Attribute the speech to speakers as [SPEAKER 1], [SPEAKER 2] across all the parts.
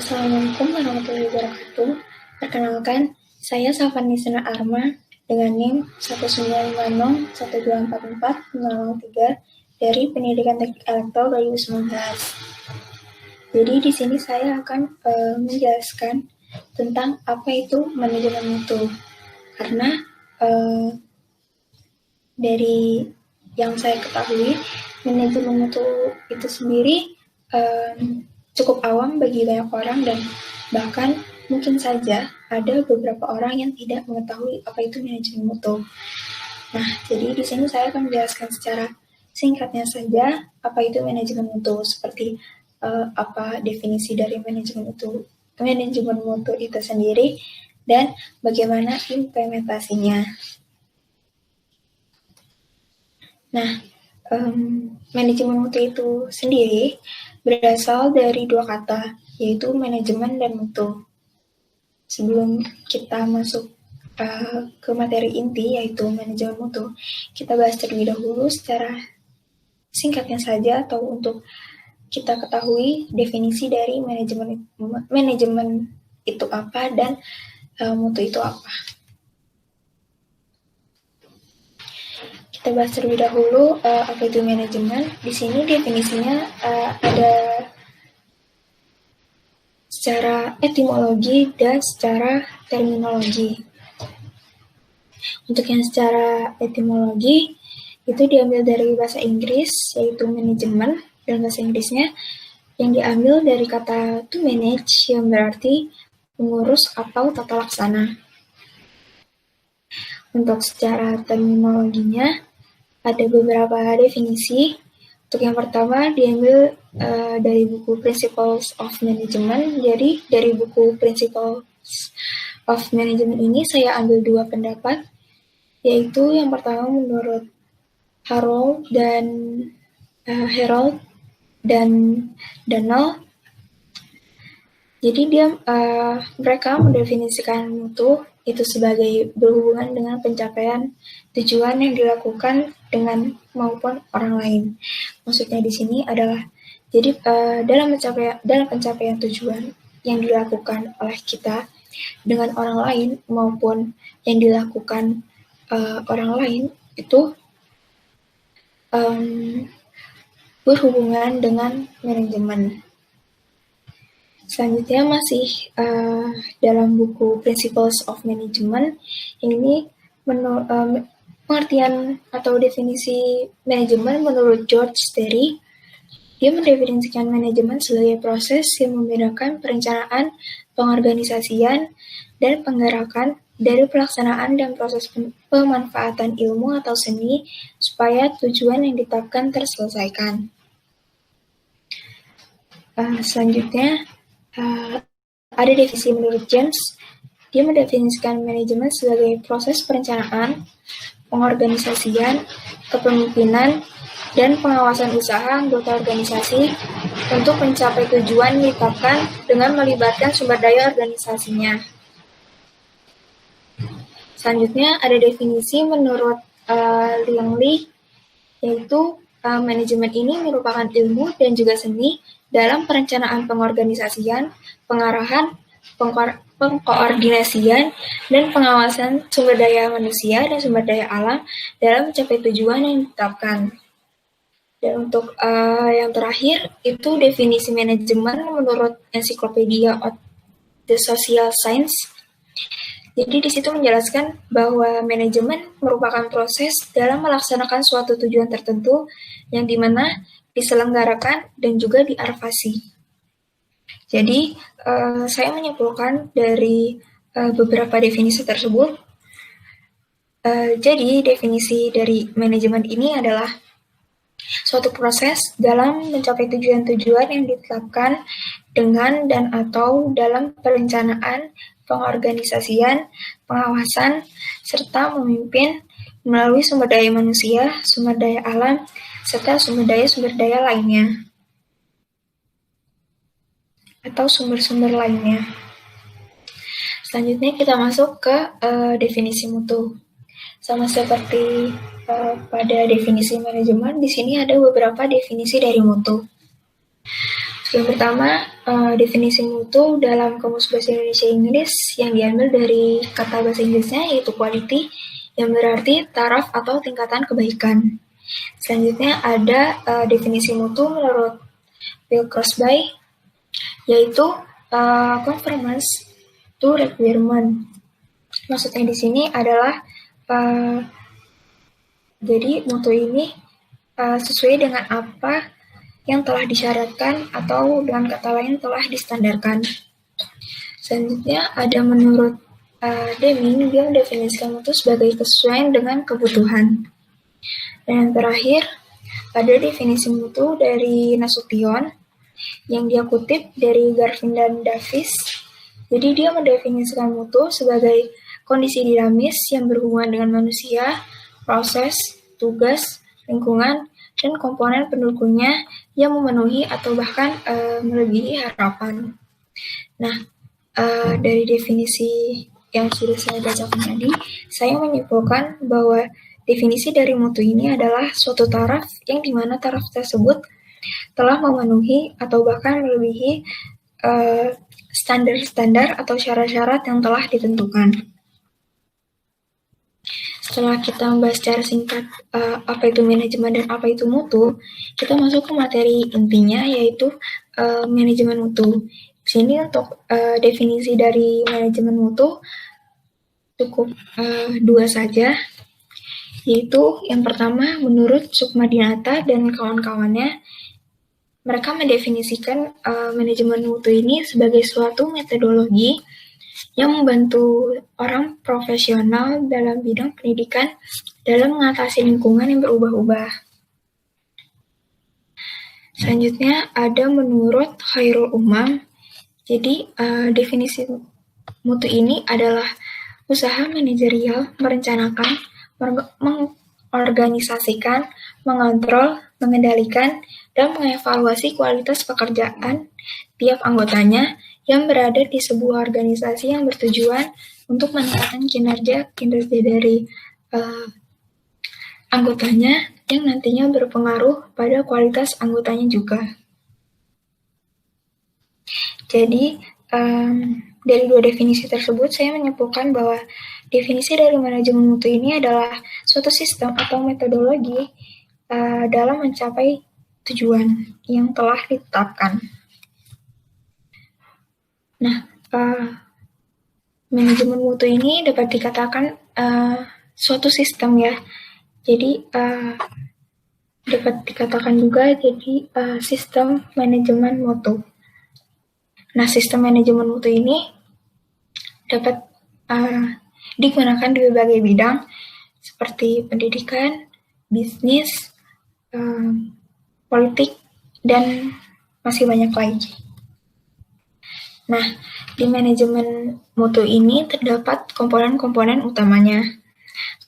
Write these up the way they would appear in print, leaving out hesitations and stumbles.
[SPEAKER 1] Assalamualaikum warahmatullahi wabarakatuh. Perkenalkan, saya Safani Sena Arma dengan NIM 19501244003 dari Pendidikan Teknik Elektro 2019. Jadi di sini saya akan menjelaskan tentang apa itu manajemen mutu. Karena dari yang saya ketahui, manajemen mutu itu sendiri cukup awam bagi banyak orang dan bahkan mungkin saja ada beberapa orang yang tidak mengetahui apa itu manajemen mutu. Nah, jadi di sini saya akan menjelaskan secara singkatnya saja apa itu manajemen mutu, seperti apa definisi dari manajemen mutu itu sendiri dan bagaimana implementasinya. Nah, manajemen mutu itu sendiri berasal dari dua kata, yaitu manajemen dan mutu. Sebelum kita masuk ke materi inti, yaitu manajemen mutu, kita bahas terlebih dahulu secara singkatnya saja atau untuk kita ketahui definisi dari manajemen itu apa dan mutu itu apa. Kita bahas terlebih dahulu apa itu manajemen. Di sini definisinya ada secara etimologi dan secara terminologi. Untuk yang secara etimologi itu diambil dari bahasa Inggris, yaitu manajemen, dan bahasa Inggrisnya yang diambil dari kata to manage yang berarti mengurus atau tata laksana. Untuk secara terminologinya ada beberapa definisi. Untuk yang pertama diambil dari buku Principles of Management. Jadi dari buku Principles of Management ini saya ambil dua pendapat, yaitu yang pertama menurut Harold dan Daniel. Jadi mereka mendefinisikan mutu itu sebagai berhubungan dengan pencapaian tujuan yang dilakukan dengan maupun orang lain. Maksudnya di sini adalah jadi dalam pencapaian tujuan yang dilakukan oleh kita dengan orang lain maupun yang dilakukan orang lain itu berhubungan dengan manajemen. Selanjutnya masih dalam buku Principles of Management, ini pengertian atau definisi manajemen menurut George Terry. Dia mendefinisikan manajemen sebagai proses yang membedakan perencanaan, pengorganisasian, dan penggerakan dari pelaksanaan dan proses pemanfaatan ilmu atau seni supaya tujuan yang ditetapkan terselesaikan. Selanjutnya ada definisi menurut James. Dia mendefinisikan manajemen sebagai proses perencanaan, pengorganisasian, kepemimpinan, dan pengawasan usaha anggota organisasi untuk mencapai tujuan yang ditetapkan dengan melibatkan sumber daya organisasinya. Selanjutnya ada definisi menurut Langley, yaitu manajemen ini merupakan ilmu dan juga seni dalam perencanaan pengorganisasian, pengarahan, pengkoordinasian, dan pengawasan sumber daya manusia dan sumber daya alam dalam mencapai tujuan yang ditetapkan. Dan untuk yang terakhir itu definisi manajemen menurut Encyclopedia of the Social Science. Jadi di situ menjelaskan bahwa manajemen merupakan proses dalam melaksanakan suatu tujuan tertentu yang dimana diselenggarakan dan juga diadvokasi. Jadi saya menyimpulkan dari beberapa definisi tersebut. Jadi definisi dari manajemen ini adalah suatu proses dalam mencapai tujuan-tujuan yang ditetapkan dengan dan atau dalam perencanaan, pengorganisasian, pengawasan, serta memimpin melalui sumber daya manusia, sumber daya alam, serta sumber daya lainnya atau sumber-sumber lainnya. Selanjutnya kita masuk ke definisi mutu. Sama seperti pada definisi manajemen, di sini ada beberapa definisi dari mutu. Yang pertama, Definisi mutu dalam Kamus Bahasa Indonesia Inggris yang diambil dari kata bahasa Inggrisnya yaitu quality, yang berarti taraf atau tingkatan kebaikan. Selanjutnya ada definisi mutu menurut Bill Crosby, yaitu conformance to requirement. Maksudnya di sini adalah jadi mutu ini sesuai dengan apa yang telah disyaratkan atau dengan kata lain telah distandarkan. Selanjutnya ada menurut Deming, dia mendefinisikan mutu sebagai kesesuaian dengan kebutuhan. Dan yang terakhir ada definisi mutu dari Nasution yang dia kutip dari Garvin dan Davis. Jadi dia mendefinisikan mutu sebagai kondisi dinamis yang berhubungan dengan manusia, proses, tugas, lingkungan, dan komponen pendukungnya yang memenuhi atau bahkan melebihi harapan. Nah, dari definisi yang sudah saya bacakan tadi, saya menyimpulkan bahwa definisi dari mutu ini adalah suatu taraf yang dimana taraf tersebut telah memenuhi atau bahkan melebihi standar-standar atau syarat-syarat yang telah ditentukan. Setelah kita membahas secara singkat apa itu manajemen dan apa itu mutu, kita masuk ke materi intinya yaitu manajemen mutu. Di sini untuk definisi dari manajemen mutu cukup dua saja, yaitu yang pertama menurut Sukmadinata dan kawan-kawannya, mereka mendefinisikan manajemen mutu ini sebagai suatu metodologi yang membantu orang profesional dalam bidang pendidikan dalam mengatasi lingkungan yang berubah-ubah. Selanjutnya ada menurut Khairul Umam. Jadi definisi mutu ini adalah usaha manajerial merencanakan, mengorganisasikan, mengontrol, mengendalikan, dan mengevaluasi kualitas pekerjaan tiap anggotanya yang berada di sebuah organisasi yang bertujuan untuk meningkatkan kinerja dari anggotanya yang nantinya berpengaruh pada kualitas anggotanya juga. Jadi, dari dua definisi tersebut, saya menyimpulkan bahwa definisi dari manajemen mutu ini adalah suatu sistem atau metodologi dalam mencapai tujuan yang telah ditetapkan. Nah, manajemen mutu ini dapat dikatakan suatu sistem ya. Jadi dapat dikatakan juga jadi sistem manajemen mutu. Nah, sistem manajemen mutu ini dapat digunakan di berbagai bidang seperti pendidikan, bisnis, politik, dan masih banyak lagi. Nah, di manajemen mutu ini terdapat komponen-komponen utamanya.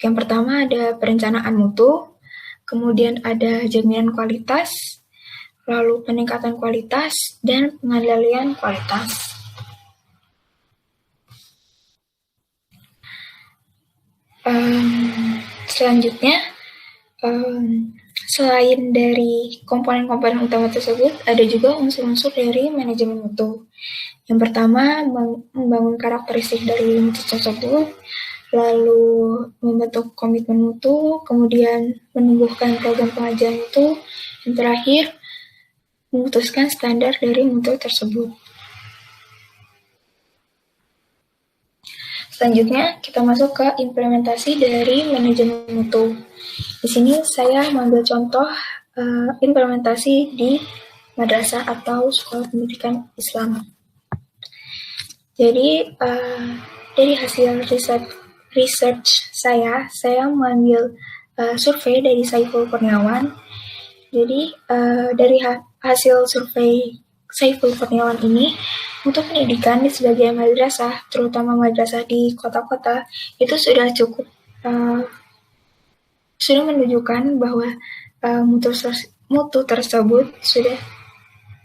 [SPEAKER 1] Yang pertama ada perencanaan mutu, kemudian ada jaminan kualitas, lalu peningkatan kualitas, dan pengendalian kualitas. Selanjutnya, selain dari komponen-komponen utama tersebut, ada juga unsur-unsur dari manajemen mutu. Yang pertama, membangun karakteristik dari mutu tersebut, lalu membentuk komitmen mutu, kemudian menumbuhkan program pengajaran mutu, dan terakhir, memutuskan standar dari mutu tersebut. Selanjutnya, kita masuk ke implementasi dari manajemen mutu. Di sini saya mengambil contoh implementasi di madrasah atau sekolah pendidikan Islam. Jadi, dari hasil research saya mengambil survei dari Saiful Kurniawan. Jadi, dari hasil survei Saiful Kurniawan ini, untuk pendidikan di sebagian madrasah, terutama madrasah di kota-kota, itu sudah cukup sudah menunjukkan bahwa mutu tersebut sudah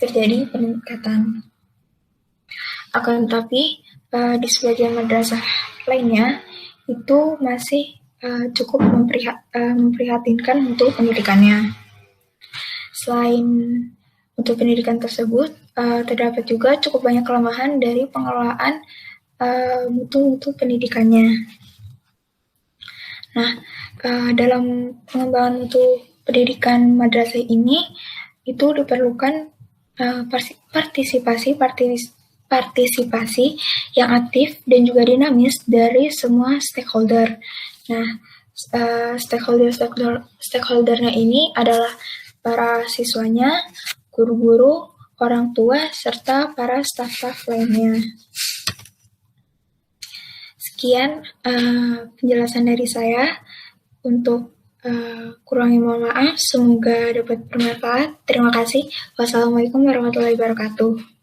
[SPEAKER 1] terjadi peningkatan. Akan tetapi di sebagian madrasah lainnya itu masih cukup memprihatinkan untuk pendidikannya. Selain untuk pendidikan tersebut, terdapat juga cukup banyak kelemahan dari pengelolaan mutu pendidikannya. Nah, dalam pengembangan mutu pendidikan madrasah ini itu diperlukan partisipasi yang aktif dan juga dinamis dari semua stakeholder. Nah, stakeholdernya ini adalah para siswanya, guru-guru, orang tua, serta para staf-staf lainnya. Sekian penjelasan dari saya. Untuk kurangnya mohon maaf, semoga dapat bermanfaat. Terima kasih. Wassalamualaikum warahmatullahi wabarakatuh.